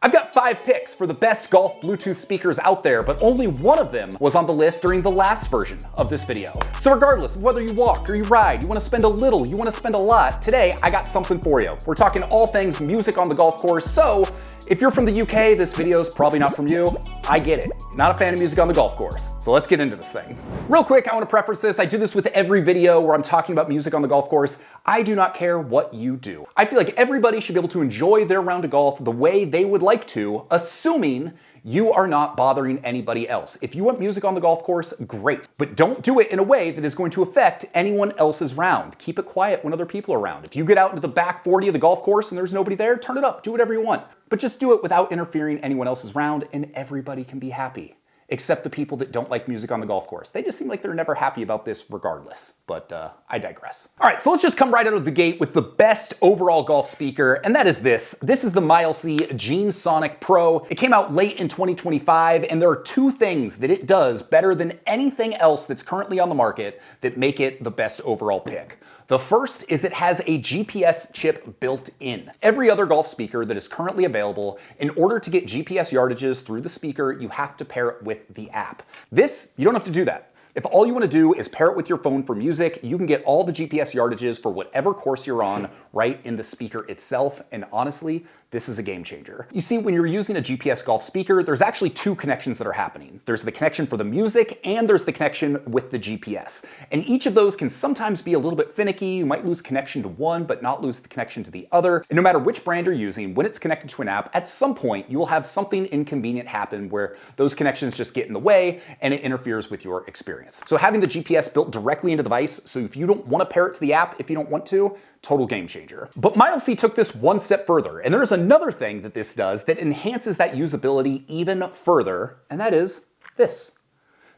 I've got 5 picks for the best golf Bluetooth speakers out there, but only one of them was on the list during the last version of this video. So regardless of whether you walk or you ride, you want to spend a little, you want to spend a lot, today I got something for you. We're talking all things music on the golf course, so if you're from the UK, this video is probably not from you. I get it. Not a fan of music on the golf course. So let's get into this thing. Real quick, I want to preface this. I do this with every video where I'm talking about music on the golf course. I do not care what you do. I feel like everybody should be able to enjoy their round of golf the way they would like to, assuming you are not bothering anybody else. If you want music on the golf course, great. But don't do it in a way that is going to affect anyone else's round. Keep it quiet when other people are around. If you get out into the back 40 of the golf course and there's nobody there, turn it up, do whatever you want. But just do it without interfering anyone else's round and everybody can be happy. Except the people that don't like music on the golf course. They just seem like they're never happy about this regardless. But I digress. All right, so let's just come right out of the gate with the best overall golf speaker, and that is this. This is the Milesy Gene Sonic Pro. It came out late in 2025, and there are 2 things that it does better than anything else that's currently on the market that make it the best overall pick. The first is it has a GPS chip built in. Every other golf speaker that is currently available, in order to get GPS yardages through the speaker, you have to pair it with the app. This, you don't have to do that. If all you want to do is pair it with your phone for music, you can get all the GPS yardages for whatever course you're on right in the speaker itself, and honestly, this is a game changer. You see, when you're using a GPS golf speaker, there's actually 2 connections that are happening. There's the connection for the music, and there's the connection with the GPS. And each of those can sometimes be a little bit finicky. You might lose connection to one, but not lose the connection to the other. And no matter which brand you're using, when it's connected to an app, at some point, you will have something inconvenient happen where those connections just get in the way, and it interferes with your experience. So having the GPS built directly into the device, so if you don't want to pair it to the app, if you don't want to, total game changer. But Milesy took this one step further, and there's another thing that this does that enhances that usability even further, and that is this.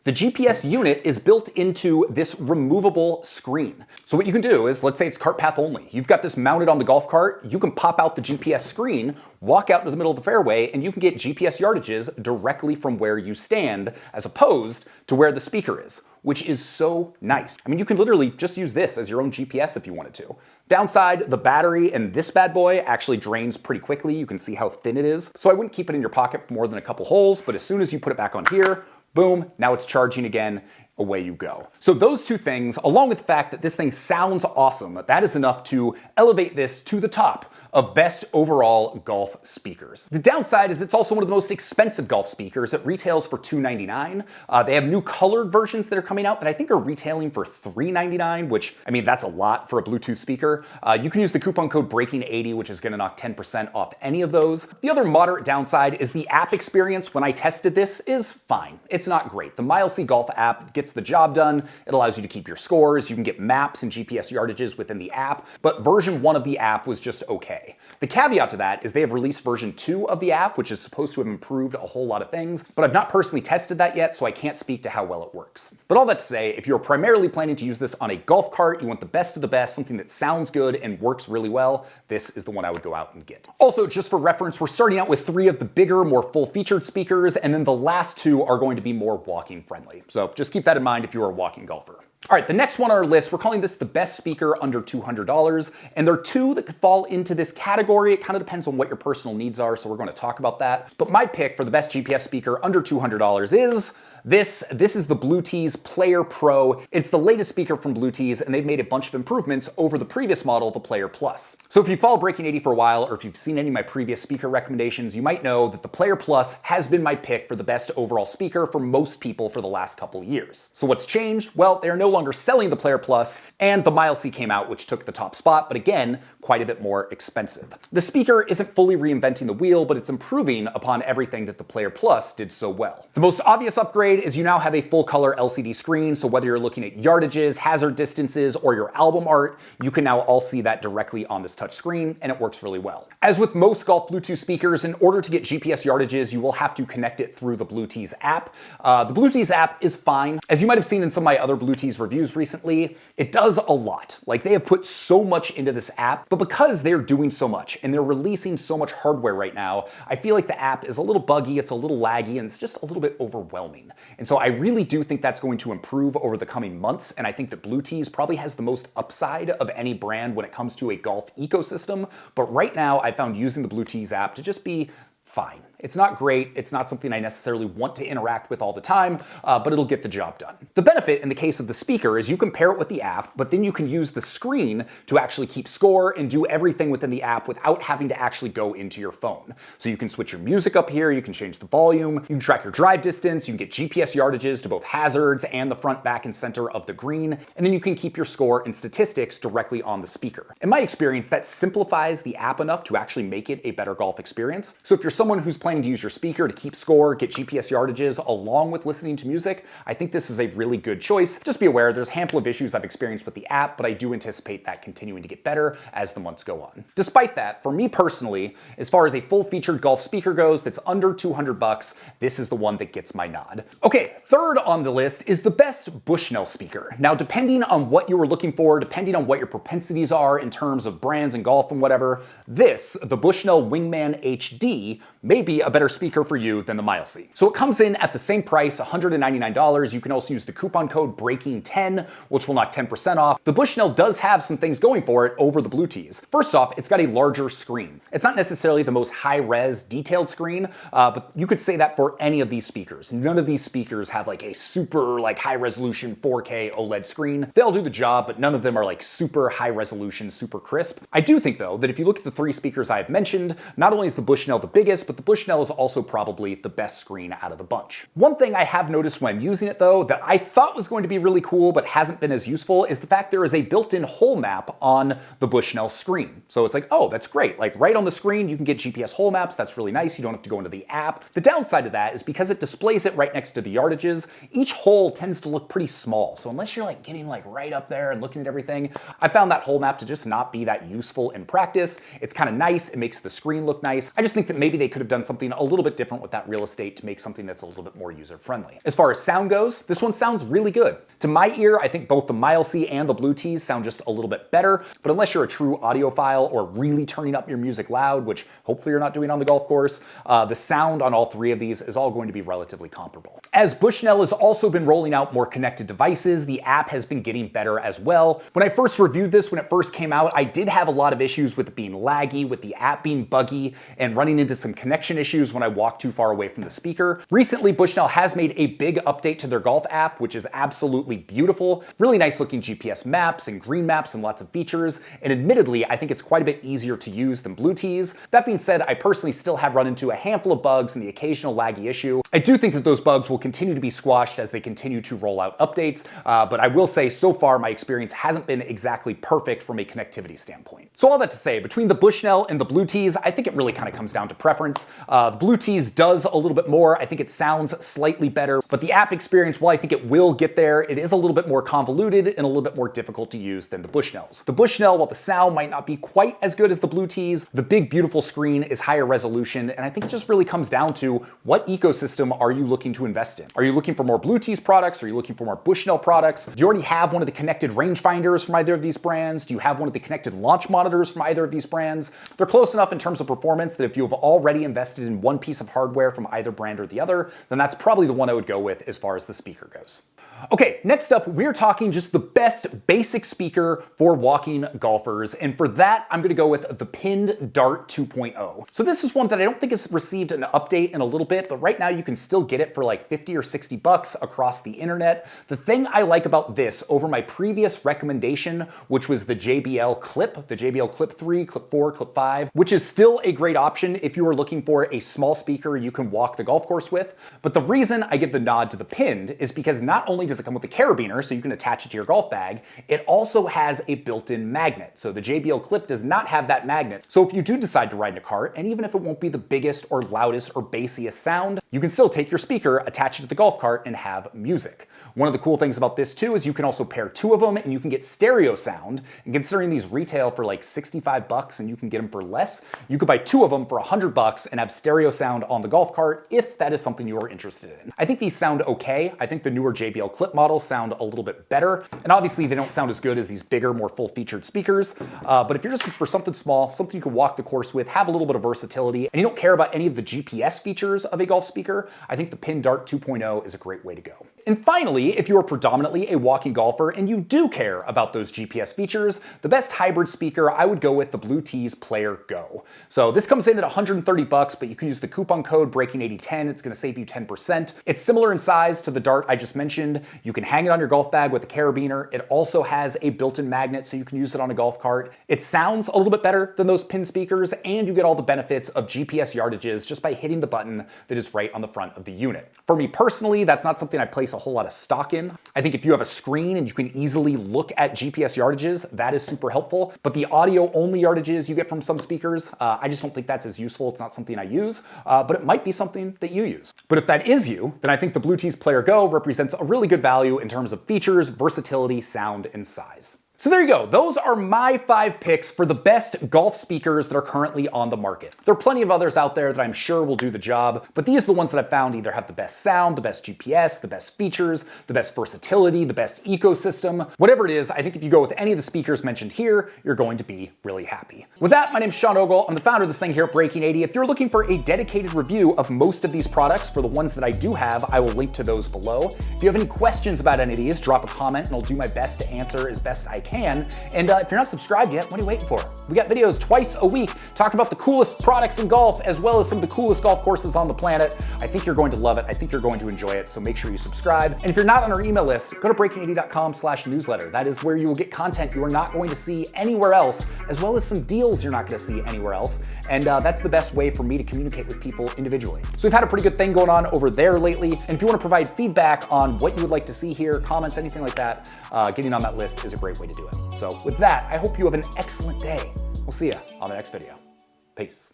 The GPS unit is built into this removable screen. So what you can do is, let's say it's cart path only. You've got this mounted on the golf cart, you can pop out the GPS screen, walk out into the middle of the fairway, and you can get GPS yardages directly from where you stand, as opposed to where the speaker is, which is so nice. I mean, you can literally just use this as your own GPS if you wanted to. Downside, the battery in this bad boy actually drains pretty quickly. You can see how thin it is. So I wouldn't keep it in your pocket for more than a couple holes, but as soon as you put it back on here, boom, now it's charging again, away you go. So those 2 things, along with the fact that this thing sounds awesome, that is enough to elevate this to the top of best overall golf speakers. The downside is it's also one of the most expensive golf speakers. It retails for $299. They have new colored versions that are coming out that I think are retailing for $399, which, I mean, that's a lot for a Bluetooth speaker. You can use the coupon code BREAKING80, which is gonna knock 10% off any of those. The other moderate downside is the app experience when I tested this is fine. It's not great. The Milesy Golf app gets the job done. It allows you to keep your scores. You can get maps and GPS yardages within the app, but version 1 of the app was just okay. The caveat to that is they have released version 2 of the app, which is supposed to have improved a whole lot of things, but I've not personally tested that yet, so I can't speak to how well it works. But all that to say, if you're primarily planning to use this on a golf cart, you want the best of the best, something that sounds good and works really well, this is the one I would go out and get. Also, just for reference, we're starting out with 3 of the bigger, more full-featured speakers, and then the last 2 are going to be more walking friendly. So just keep that in mind if you're a walking golfer. All right, the next one on our list, we're calling this the best speaker under $200, and there are 2 that could fall into this category. It kind of depends on what your personal needs are, so we're going to talk about that. But my pick for the best GPS speaker under $200 is this is the Bluetooth Player Pro. It's the latest speaker from Bluetooth, and they've made a bunch of improvements over the previous model, the Player Plus. So if you follow Breaking 80 for a while, or if you've seen any of my previous speaker recommendations, you might know that the Player Plus has been my pick for the best overall speaker for most people for the last couple years. So what's changed? Well, they are no longer selling the Player Plus, and the Milesy came out, which took the top spot, but again, quite a bit more expensive. The speaker isn't fully reinventing the wheel, but it's improving upon everything that the Player Plus did so well. The most obvious upgrade is you now have a full color LCD screen, so whether you're looking at yardages, hazard distances, or your album art, you can now all see that directly on this touch screen, and it works really well. As with most golf Bluetooth speakers, in order to get GPS yardages, you will have to connect it through the Bluetooth app. The Bluetooth app is fine. As you might have seen in some of my other Bluetooth reviews recently, it does a lot. Like, they have put so much into this app, but because they're doing so much and they're releasing so much hardware right now, I feel like the app is a little buggy, it's a little laggy, and it's just a little bit overwhelming. And so I really do think that's going to improve over the coming months, and I think that Bluetooth probably has the most upside of any brand when it comes to a golf ecosystem. But right now, I found using the Bluetooth app to just be fine. It's not great, it's not something I necessarily want to interact with all the time, but it'll get the job done. The benefit in the case of the speaker is you can pair it with the app, but then you can use the screen to actually keep score and do everything within the app without having to actually go into your phone. So you can switch your music up here, you can change the volume, you can track your drive distance, you can get GPS yardages to both hazards and the front, back, and center of the green, and then you can keep your score and statistics directly on the speaker. In my experience, that simplifies the app enough to actually make it a better golf experience. So if you're someone who's planning to use your speaker to keep score, get GPS yardages along with listening to music, I think this is a really good choice. Just be aware, there's a handful of issues I've experienced with the app, but I do anticipate that continuing to get better as the months go on. Despite that, for me personally, as far as a full-featured golf speaker goes that's under 200 bucks, this is the one that gets my nod. Okay, third on the list is the best Bushnell speaker. Now, depending on what you were looking for, depending on what your propensities are in terms of brands and golf and whatever, the Bushnell Wingman HD, may be a better speaker for you than the Milesy. So it comes in at the same price, $199. You can also use the coupon code BREAKING10, which will knock 10% off. The Bushnell does have some things going for it over the Bluetooth. First off, it's got a larger screen. It's not necessarily the most high-res detailed screen, but you could say that for any of these speakers. None of these speakers have like a super high-resolution 4K OLED screen. They all do the job, but none of them are like super high-resolution, super crisp. I do think though that if you look at the three speakers I have mentioned, not only is the Bushnell the biggest, but the Bushnell is also probably the best screen out of the bunch. One thing I have noticed when using it though that I thought was going to be really cool but hasn't been as useful is the fact there is a built-in hole map on the Bushnell screen. So it's like, oh, that's great. Like right on the screen, you can get GPS hole maps. That's really nice. You don't have to go into the app. The downside of that is because it displays it right next to the yardages, each hole tends to look pretty small. So unless you're like getting like right up there and looking at everything, I found that hole map to just not be that useful in practice. It's kind of nice. It makes the screen look nice. I just think that maybe they could have done something a little bit different with that real estate to make something that's a little bit more user-friendly. As far as sound goes, this one sounds really good. To my ear, I think both the Milesy and the Bluetooth sound just a little bit better, but unless you're a true audiophile or really turning up your music loud, which hopefully you're not doing on the golf course, the sound on all three of these is all going to be relatively comparable. As Bushnell has also been rolling out more connected devices, the app has been getting better as well. When I first reviewed this, when it first came out, I did have a lot of issues with it being laggy, with the app being buggy, and running into some connection issues when I walked too far away from the speaker. Recently, Bushnell has made a big update to their golf app, which is absolutely beautiful. Really nice looking GPS maps and green maps and lots of features. And admittedly, I think it's quite a bit easier to use than Bluetooth. That being said, I personally still have run into a handful of bugs and the occasional laggy issue. I do think that those bugs will continue to be squashed as they continue to roll out updates, but I will say so far my experience hasn't been exactly perfect from a connectivity standpoint. So all that to say, between the Bushnell and the Bluetooth, I think it really kind of comes down to preference. The Bluetooth does a little bit more. I think it sounds slightly better, but the app experience, while I think it will get there, it is a little bit more convoluted and a little bit more difficult to use than the Bushnells. The Bushnell, while the sound might not be quite as good as the Bluetooth, the big beautiful screen is higher resolution, and I think it just really comes down to what ecosystem are you looking to invest in? Are you looking for more Bluetooth products? Are you looking for more Bushnell products? Do you already have one of the connected rangefinders from either of these brands? Do you have one of the connected launch monitors from either of these brands? They're close enough in terms of performance that if you have already invested in one piece of hardware from either brand or the other, then that's probably the one I would go with as far as the speaker goes. Okay, next up, we're talking just the best basic speaker for walking golfers, and for that, I'm gonna go with the Pinned Dart 2.0. So this is one that I don't think has received an update in a little bit, but right now you can still get it for like 50 or 60 bucks across the internet. The thing I like about this over my previous recommendation, which was the JBL Clip, the JBL Clip 3, Clip 4, Clip 5, which is still a great option if you are looking for a small speaker you can walk the golf course with. But the reason I give the nod to the Pinned is because not only does it come with a carabiner, so you can attach it to your golf bag, it also has a built-in magnet. So the JBL Clip does not have that magnet. So if you do decide to ride in a cart, and even if it won't be the biggest or loudest or bassiest sound, you can still take your speaker, attach it to the golf cart, and have music. One of the cool things about this too is you can also pair two of them and you can get stereo sound. And considering these retail for like 65 bucks and you can get them for less, you could buy two of them for 100 bucks and have stereo sound on the golf cart if that is something you are interested in. I think these sound okay. I think the newer JBL Clip models sound a little bit better. And obviously they don't sound as good as these bigger, more full-featured speakers. But if you're just looking for something small, something you can walk the course with, have a little bit of versatility, and you don't care about any of the GPS features of a golf speaker, I think the Pinned Dart 2.0 is a great way to go. And finally, if you are predominantly a walking golfer and you do care about those GPS features, the best hybrid speaker, I would go with the Bluetooth Player Go. So this comes in at $130, but you can use the coupon code Breaking8010. It's going to save you 10%. It's similar in size to the Dart I just mentioned. You can hang it on your golf bag with a carabiner. It also has a built-in magnet, so you can use it on a golf cart. It sounds a little bit better than those pin speakers, and you get all the benefits of GPS yardages just by hitting the button that is right on the front of the unit. For me personally, that's not something I place a whole lot of stock in. I think if you have a screen and you can easily look at GPS yardages, that is super helpful. But the audio only yardages you get from some speakers, I just don't think that's as useful. It's not something I use, but it might be something that you use. But if that is you, then I think the Bluetooth Player Go represents a really good value in terms of features, versatility, sound, and size. So there you go. Those are my 5 picks for the best golf speakers that are currently on the market. There are plenty of others out there that I'm sure will do the job, but these are the ones that I've found either have the best sound, the best GPS, the best features, the best versatility, the best ecosystem. Whatever it is, I think if you go with any of the speakers mentioned here, you're going to be really happy. With that, my name's Sean Ogle. I'm the founder of this thing here at Breaking 80. If you're looking for a dedicated review of most of these products, for the ones that I do have, I will link to those below. If you have any questions about any of these, drop a comment and I'll do my best to answer as best I can. And if you're not subscribed yet, what are you waiting for? We got videos twice a week talking about the coolest products in golf, as well as some of the coolest golf courses on the planet. I think you're going to love it. I think you're going to enjoy it. So make sure you subscribe. And if you're not on our email list, go to breaking80.com/newsletter. That is where you will get content you are not going to see anywhere else, as well as some deals you're not going to see anywhere else. And that's the best way for me to communicate with people individually. So we've had a pretty good thing going on over there lately. And if you want to provide feedback on what you would like to see here, comments, anything like that, getting on that list is a great way to do it. So with that, I hope you have an excellent day. We'll see you on the next video. Peace.